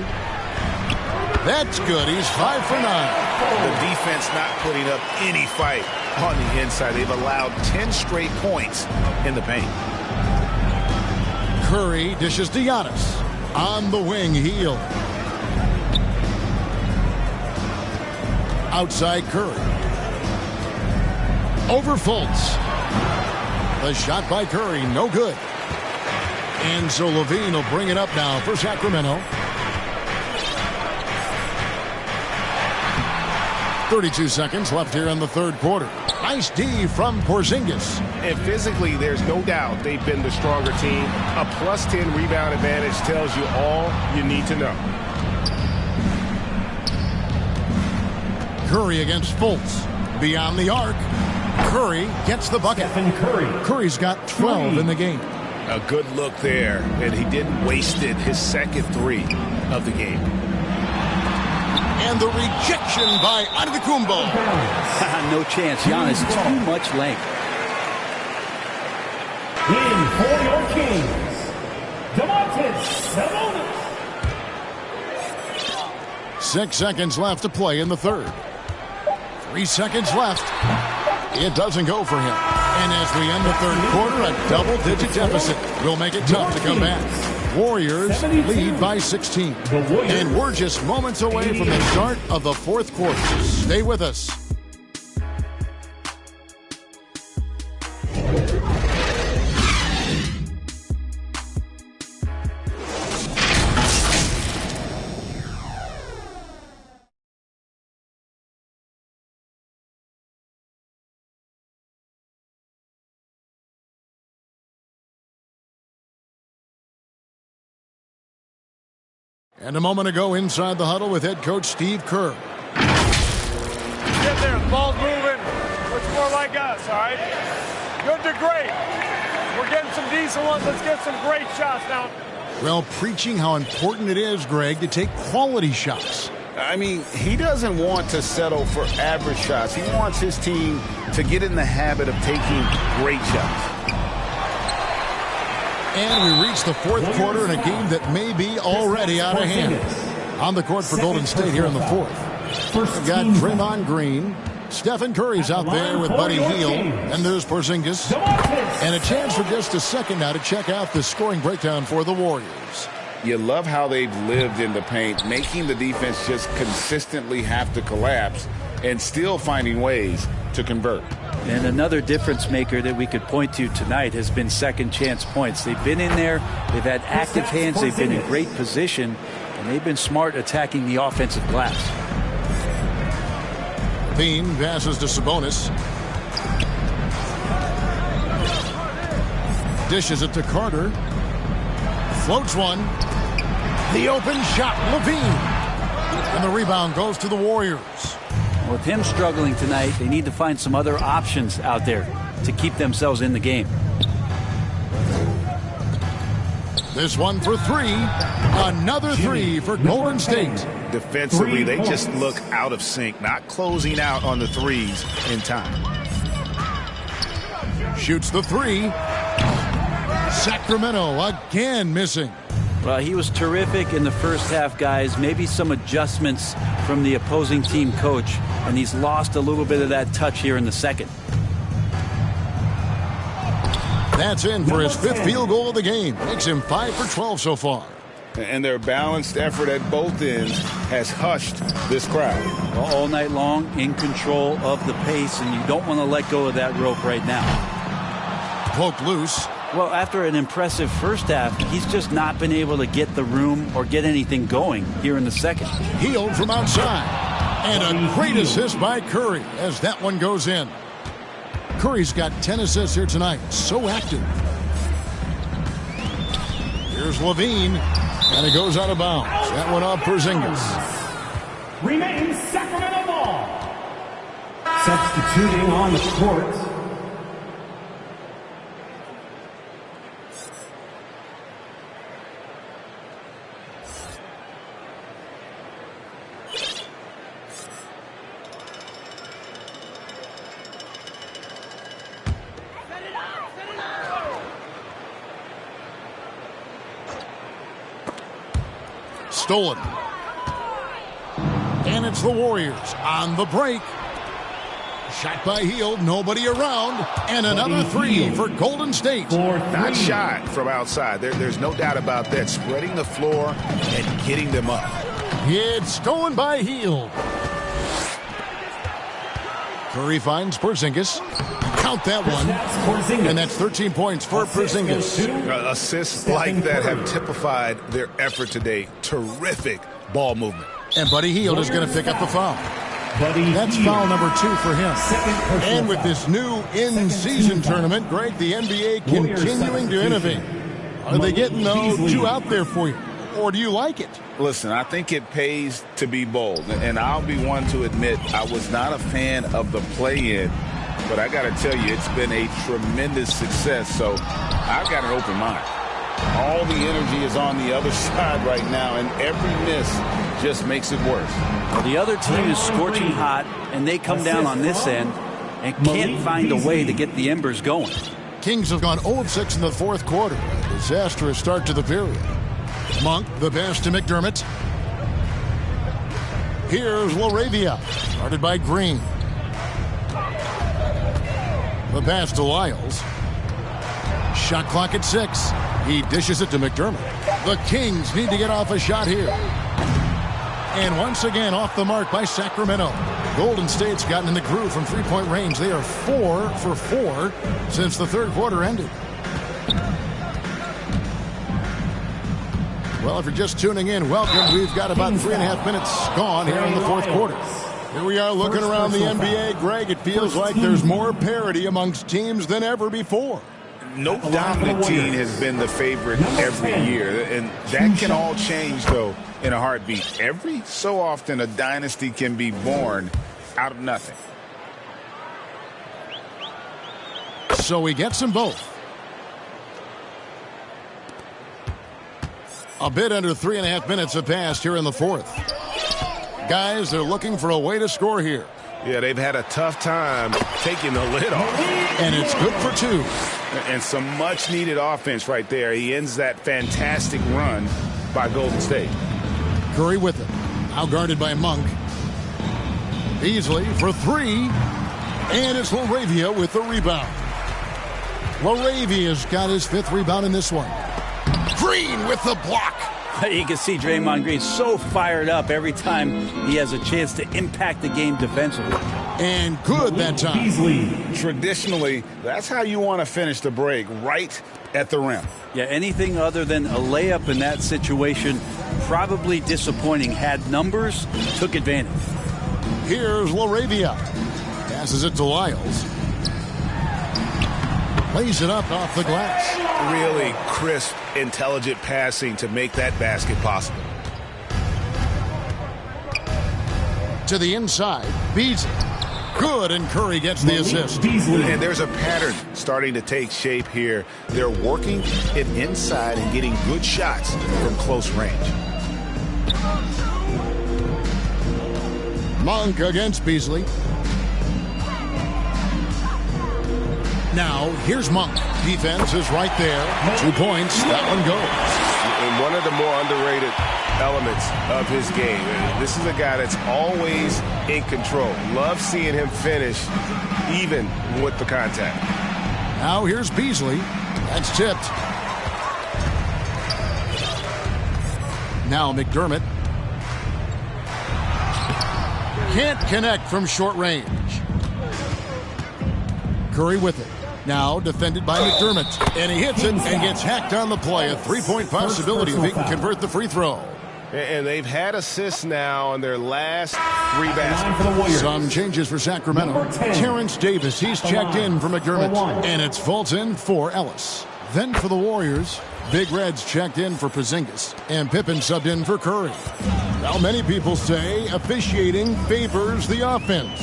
Speaker 1: That's good. He's 5 for 9.
Speaker 2: The defense not putting up any fight on the inside. They've allowed 10 straight points in the paint.
Speaker 1: Curry dishes to Giannis. On the wing, Heel. Outside Curry. Over Fultz. The shot by Curry, no good. And so Levine will bring it up now for Sacramento. 32 seconds left here in the third quarter. Nice D from Porzingis.
Speaker 5: And physically, there's no doubt they've been the stronger team. A plus 10 rebound advantage tells you all you need to know.
Speaker 1: Curry against Fultz. Beyond the arc. Curry gets the bucket. Curry's got 12 in the game.
Speaker 2: A good look there, and he didn't waste it. His second three of the game.
Speaker 1: And the rejection by Antetokounmpo.
Speaker 3: No chance. Giannis, too much length.
Speaker 4: In for your Kings, Sabonis.
Speaker 1: 6 seconds left to play in the third. 3 seconds left. It doesn't go for him. And as we end the third quarter, a double-digit deficit will make it tough to come back. Warriors lead by 16. And we're just moments away from the start of the fourth quarter. Stay with us. And a moment ago inside the huddle with head coach Steve Kerr.
Speaker 7: Get there, the ball's moving. Looks more like us, all right? Good to great. We're getting some decent ones. Let's get some great shots now.
Speaker 1: Well, preaching how important it is, Greg, to take quality shots.
Speaker 2: I mean, he doesn't want to settle for average shots. He wants his team to get in the habit of taking great shots.
Speaker 1: And we reach the fourth quarter in a game that may be already out of hand. On the court for Golden State here in the fourth. We've got Draymond Green. Stephen Curry's out there with Buddy Hield. And there's Porzingis. And a chance for just a second now to check out the scoring breakdown for the Warriors.
Speaker 2: You love how they've lived in the paint, making the defense just consistently have to collapse and still finding ways to convert.
Speaker 3: And another difference maker that we could point to tonight has been second chance points. They've been in there, they've had active hands, they've been in great position, and they've been smart attacking the offensive glass.
Speaker 1: Bean passes to Sabonis. Dishes it to Carter. Floats one. The open shot, Levine. And the rebound goes to the Warriors.
Speaker 3: With him struggling tonight, they need to find some other options out there to keep themselves in the game.
Speaker 1: This one for three. Another three for Golden State.
Speaker 2: Defensively, they just look out of sync, not closing out on the threes in time.
Speaker 1: Shoots the three. Sacramento again missing.
Speaker 3: Well, he was terrific in the first half, guys. Maybe some adjustments from the opposing team coach, and he's lost a little bit of that touch here in the second.
Speaker 1: That's in for his 5th field goal of the game. Makes him 5 for 12 so far.
Speaker 2: And their balanced effort at both ends has hushed this crowd.
Speaker 3: Well, all night long, in control of the pace, and you don't want to let go of that rope right now.
Speaker 1: Poked loose.
Speaker 3: Well, after an impressive first half, he's just not been able to get the room or get anything going here in the second.
Speaker 1: Healed from outside. And a great assist by Curry as that one goes in. Curry's got 10 assists here tonight. So active. Here's Levine. And it goes out of bounds. That one off Porzingis.
Speaker 4: Remains Sacramento ball. Substituting on the court.
Speaker 1: Stolen. And it's the Warriors on the break. Shot by Hield, nobody around. And another three for Golden State.
Speaker 2: Not shot from outside. There's no doubt about that. Spreading the floor and getting them up.
Speaker 1: It's stolen by Hield. Curry finds Porzingis. Count that one. And that's 13 points for Porzingis.
Speaker 2: Assists like that have typified their effort today. Terrific ball movement.
Speaker 1: And Buddy Hield is going to pick up the foul. That's foul number 2 for him. And with this new in-season tournament, Greg, the NBA continuing to innovate. Are they getting those 2 out there for you? Or do you like it?
Speaker 2: Listen, I think it pays to be bold. And I'll be one to admit I was not a fan of the play-in. But I got to tell you, it's been a tremendous success. So I've got an open mind. All the energy is on the other side right now, and every miss just makes it worse.
Speaker 3: Well, the other team is scorching hot, and they come down on this end and can't find a way to get the embers going.
Speaker 1: Kings have gone 0 of 6 in the 4th quarter. A disastrous start to the period. Monk, the pass to McDermott. Here's LaRavia, guarded by Green. The pass to Lyles. Shot clock at 6. He dishes it to McDermott. The Kings need to get off a shot here. And once again off the mark by Sacramento. Golden State's gotten in the groove from three-point range. They are 4 for 4 since the 3rd quarter ended. Well, if you're just tuning in, welcome. We've got about 3.5 minutes gone here in the 4th quarter. Here we are looking around the NBA. Greg, it feels like there's more parity amongst teams than ever before.
Speaker 2: No dominant team has been the favorite every year, and that can all change, though, in a heartbeat. Every so often, a dynasty can be born out of nothing.
Speaker 1: So he gets them both. A bit under 3.5 minutes have passed here in the 4th. Guys, they're looking for a way to score here.
Speaker 5: Yeah, they've had a tough time taking the lid off.
Speaker 1: And it's good for 2.
Speaker 2: And some much-needed offense right there. He ends that fantastic run by Golden State.
Speaker 1: Curry with it. Now guarded by Monk. Beasley for 3. And it's LaRavia with the rebound. LaRavia's got his 5th rebound in this one. Green with the block.
Speaker 3: You can see Draymond Green so fired up every time he has a chance to impact the game defensively.
Speaker 1: And good that time.
Speaker 2: Traditionally, that's how you want to finish the break, right at the rim.
Speaker 3: Yeah, anything other than a layup in that situation, probably disappointing. Had numbers, took advantage.
Speaker 1: Here's LaRavia. Passes it to Lyles. lays it up off the glass.
Speaker 2: Really crisp, intelligent passing to make that basket possible.
Speaker 1: To the inside, Beasley. Good, and Curry gets the assist.
Speaker 2: And there's a pattern starting to take shape here. They're working it inside and getting good shots from close range.
Speaker 1: Monk against Beasley. Now, here's Monk. Defense is right there. 2 points. That one goes.
Speaker 5: And one of the more underrated elements of his game. And this is a guy that's always in control. Love seeing him finish even with the contact.
Speaker 1: Now here's Beasley. That's tipped. Now McDermott. Can't connect from short range. Curry with it. Now defended by McDermott. And he hits it and gets hacked on the play. A 3-point possibility if he can convert the free throw.
Speaker 5: And they've had assists now on their last 3 baskets.
Speaker 1: Some changes for Sacramento. Terrence Davis, he's checked in for McDermott. And it's Fulton for Ellis. Then for the Warriors, Big Red's checked in for Porzingis. And Pippen subbed in for Curry. Now many people say officiating favors the offense.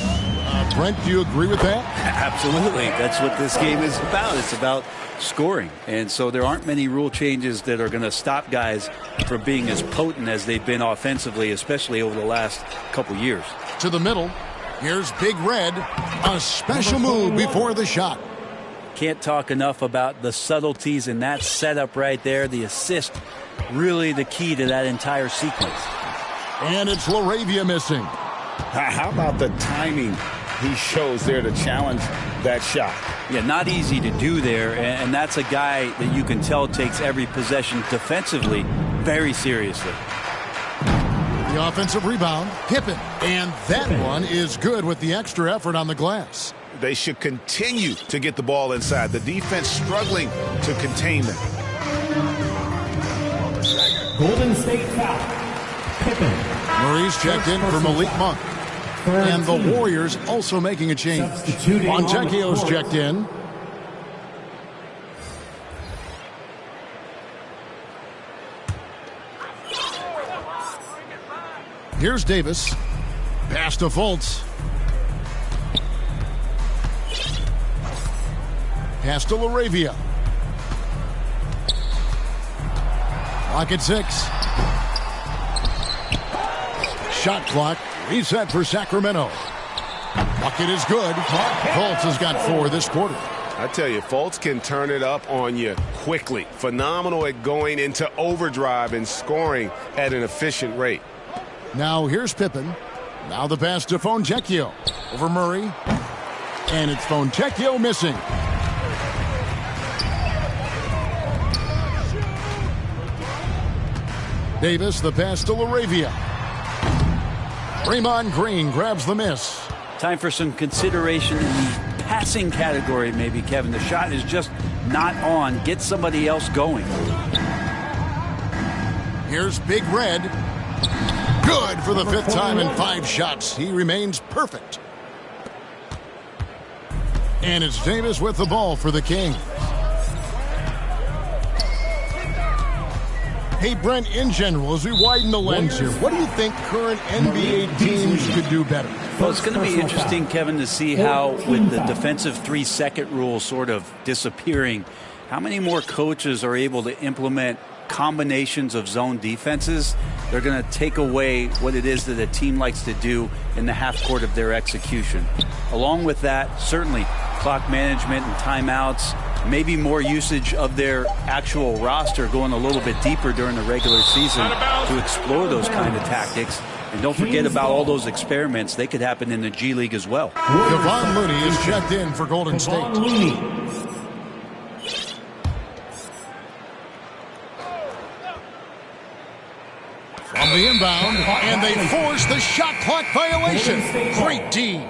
Speaker 1: Brent, do you agree with that?
Speaker 3: Absolutely. That's what this game is about. It's about scoring. And so there aren't many rule changes that are going to stop guys from being as potent as they've been offensively, especially over the last couple years.
Speaker 1: To the middle. Here's Big Red. A special move before the shot.
Speaker 3: Can't talk enough about the subtleties in that setup right there. The assist, really the key to that entire sequence.
Speaker 1: And it's LaRavia missing.
Speaker 2: How about the timing he shows there to challenge that shot?
Speaker 3: Yeah, not easy to do there, and that's a guy that you can tell takes every possession defensively very seriously.
Speaker 1: The offensive rebound, Pippen, and that one is good with the extra effort on the glass.
Speaker 2: They should continue to get the ball inside. The defense struggling to contain them.
Speaker 4: Golden State foul. Pippen.
Speaker 1: Murray's checked in for Malik Monk. And the Warriors also making a change. Fontecchio's checked in. Here's Davis. Pass to Fultz. Pass to LaRavia. Clock at 6. Shot clock reset for Sacramento. Bucket is good. Fultz has got 4 this quarter.
Speaker 5: I tell you, Fultz can turn it up on you quickly. Phenomenal at going into overdrive and scoring at an efficient rate.
Speaker 1: Now here's Pippen. Now the pass to Fontecchio. Over Murray. And it's Fontecchio missing. Davis, the pass to LaRavia. Draymond Green grabs the miss.
Speaker 3: Time for some consideration in the passing category, maybe, Kevin. The shot is just not on. Get somebody else going.
Speaker 1: Here's Big Red. Good for the 5th time in 5 shots. He remains perfect. And it's Davis with the ball for the Kings. Hey, Brent, in general, as we widen the lens here, what do you think current NBA teams could do better?
Speaker 3: Well, it's going to be interesting, Kevin, to see how, with the defensive 3-second rule sort of disappearing, how many more coaches are able to implement combinations of zone defenses. They're going to take away what it is that a team likes to do in the half court of their execution. Along with that, certainly clock management and timeouts, maybe more usage of their actual roster going a little bit deeper during the regular season to explore those kind of tactics. And don't forget about all those experiments. They could happen in the G League as well.
Speaker 1: Kevon Looney is checked in for Golden State. From the inbound, and they force the shot clock violation. Great D.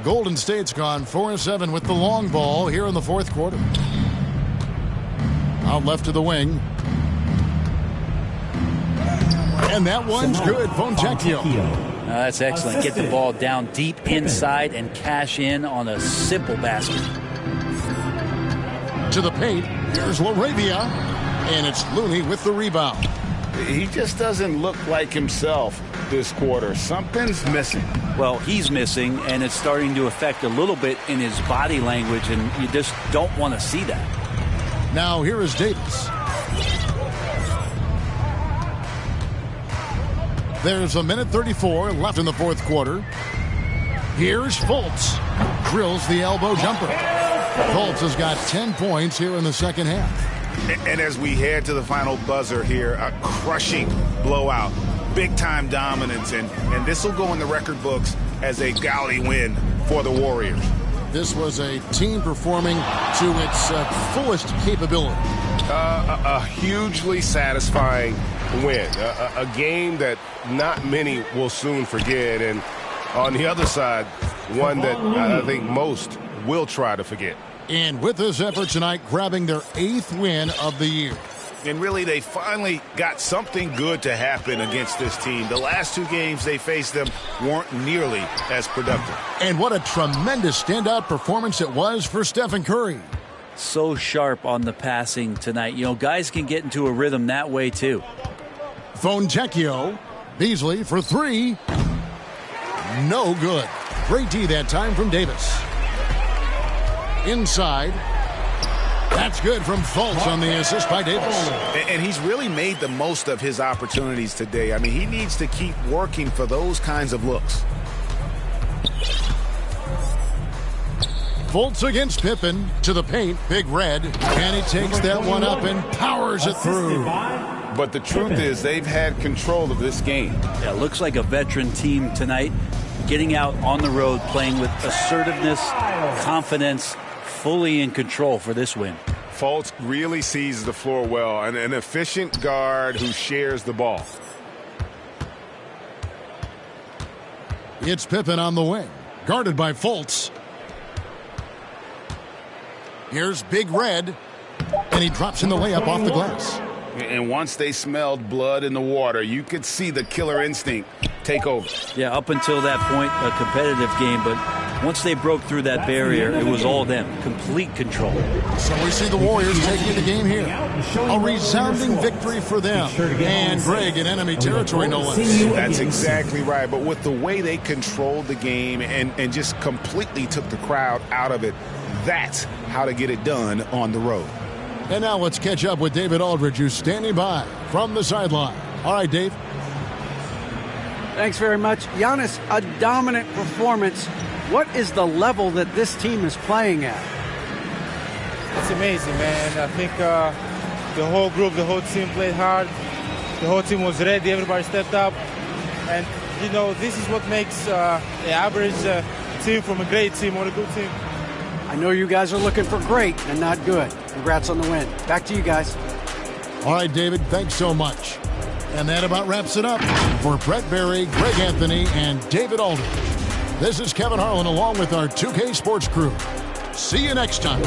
Speaker 1: Golden State's gone 4-7 with the long ball here in the 4th quarter. Out left to the wing. And that one's good. Fontecchio.
Speaker 3: That's excellent. Get the ball down deep inside and cash in on a simple basket.
Speaker 1: To the paint, here's LaRavia, and it's Looney with the rebound.
Speaker 2: He just doesn't look like himself this quarter. Something's missing.
Speaker 3: Well, he's missing, and it's starting to affect a little bit in his body language, and you just don't want to see that.
Speaker 1: Now here is Davis. There's a minute 34 left in the fourth quarter. Here's Fultz. Drills the elbow jumper. Fultz has got 10 points here in the second half.
Speaker 2: And as we head to the final buzzer here, a crushing blowout. Big-time dominance, and this will go in the record books as a gaudy win for the Warriors.
Speaker 1: This was a team performing to its fullest capability.
Speaker 5: A hugely satisfying win. A game that not many will soon forget. And on the other side, one that I think most will try to forget.
Speaker 1: And with this effort tonight, grabbing their 8th win of the year.
Speaker 2: And really, they finally got something good to happen against this team. The last 2 games they faced them weren't nearly as productive.
Speaker 1: And what a tremendous standout performance it was for Stephen Curry.
Speaker 3: So sharp on the passing tonight. You know, guys can get into a rhythm that way, too.
Speaker 1: Fontecchio. Beasley for 3. No good. Great D that time from Davis. Inside. That's good from Fultz on the assist by Davis.
Speaker 2: And he's really made the most of his opportunities today. I mean, he needs to keep working for those kinds of looks.
Speaker 1: Fultz against Pippen to the paint. Big Red. And he takes that one up and powers it through.
Speaker 2: But the truth is they've had control of this game.
Speaker 3: Yeah, looks like a veteran team tonight. Getting out on the road, playing with assertiveness, confidence, fully in control for this win.
Speaker 5: Fultz really sees the floor well, and an efficient guard who shares the ball.
Speaker 1: It's Pippen on the wing, guarded by Fultz. Here's Big Red, and he drops in the layup off the glass.
Speaker 2: And once they smelled blood in the water, you could see the killer instinct take over.
Speaker 3: Yeah, up until that point, a competitive game, but once they broke through that barrier, it was all them. Complete control.
Speaker 1: So we see the Warriors taking the game here. A resounding victory for them. And Greg in enemy territory, no less.
Speaker 2: That's exactly right. But with the way they controlled the game and just completely took the crowd out of it, that's how to get it done on the road.
Speaker 1: And now let's catch up with David Aldridge, who's standing by from the sideline. All right, Dave.
Speaker 6: Thanks very much. Giannis, a dominant performance. What is the level that this team is playing at?
Speaker 12: It's amazing, man. I think the whole group, the whole team played hard. The whole team was ready. Everybody stepped up. And, you know, this is what makes the average team from a great team or a good team.
Speaker 6: I know you guys are looking for great and not good. Congrats on the win. Back to you guys.
Speaker 1: All right, David, thanks so much. And that about wraps it up for Brett Berry, Greg Anthony, and David Aldridge. This is Kevin Harlan along with our 2K Sports crew. See you next time.